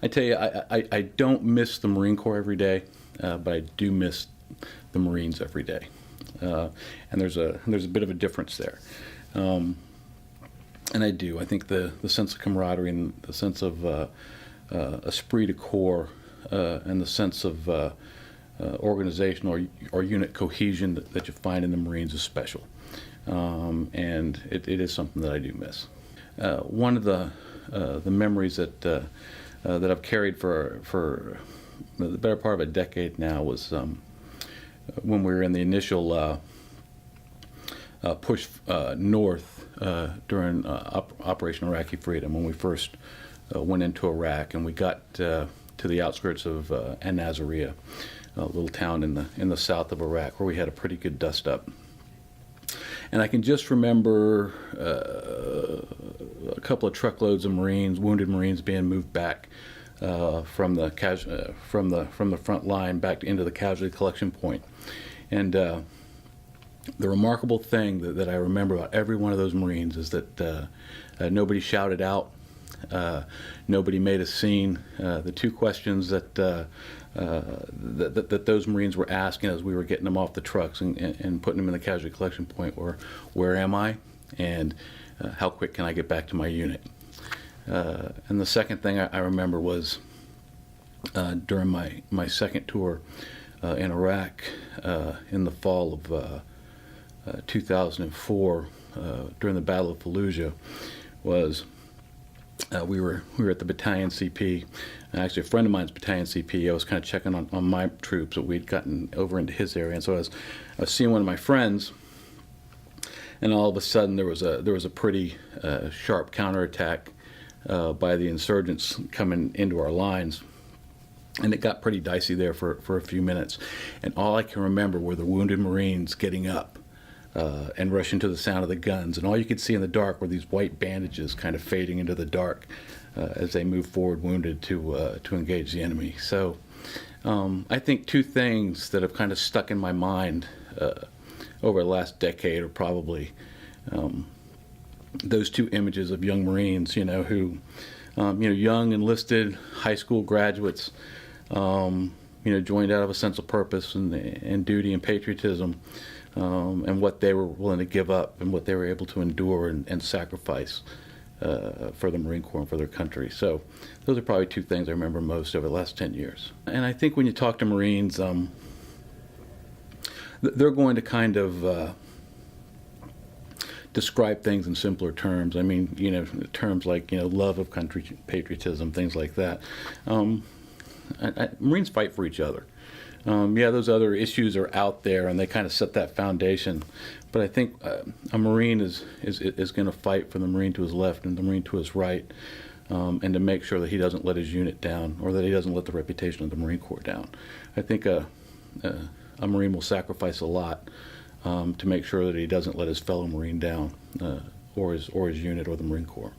I tell you, I don't miss the Marine Corps every day, but I do miss the Marines every day. And there's a bit of a difference there. And I do. I think the sense of camaraderie and the sense of esprit de corps and the sense of organizational or unit cohesion that you find in the Marines is special. And it is something that I do miss. One of the memories that I've carried for the better part of a decade now was when we were in the initial push north during Operation Iraqi Freedom, when we first went into Iraq, and we got to the outskirts of An-Nazariya, a little town in the south of Iraq, where we had a pretty good dust up. And I can just remember a couple of truckloads of Marines, wounded Marines, being moved back from the front line back into the casualty collection point. And the remarkable thing that I remember about every one of those Marines is that nobody shouted out, nobody made a scene. The two questions that those Marines were asking as we were getting them off the trucks and putting them in the casualty collection point were, where am I? And how quick can I get back to my unit? And the second thing I remember was during my second tour in Iraq in the fall of 2004, during the Battle of Fallujah, was we were at the battalion CP. Actually, a friend of mine's battalion CP. I was kind of checking on my troops that we'd gotten over into his area, and so I was seeing one of my friends, and all of a sudden there was a pretty sharp counterattack by the insurgents coming into our lines, and it got pretty dicey there for a few minutes. And all I can remember were the wounded Marines getting up and rushing to the sound of the guns, and all you could see in the dark were these white bandages kind of fading into the dark as they moved forward, wounded, to engage the enemy. So I think two things that have kind of stuck in my mind over the last decade are probably those two images of young Marines, who, young enlisted high school graduates, joined out of a sense of purpose and duty and patriotism, and what they were willing to give up and what they were able to endure and sacrifice for the Marine Corps and for their country. So those are probably two things I remember most over the last 10 years. And I think when you talk to Marines, they're going to kind of describe things in simpler terms. I mean, terms like, love of country, patriotism, things like that. Marines fight for each other. Those other issues are out there, and they kind of set that foundation. But I think a Marine is going to fight for the Marine to his left and the Marine to his right, and to make sure that he doesn't let his unit down, or that he doesn't let the reputation of the Marine Corps down. I think a Marine will sacrifice a lot to make sure that he doesn't let his fellow Marine down, or his unit or the Marine Corps.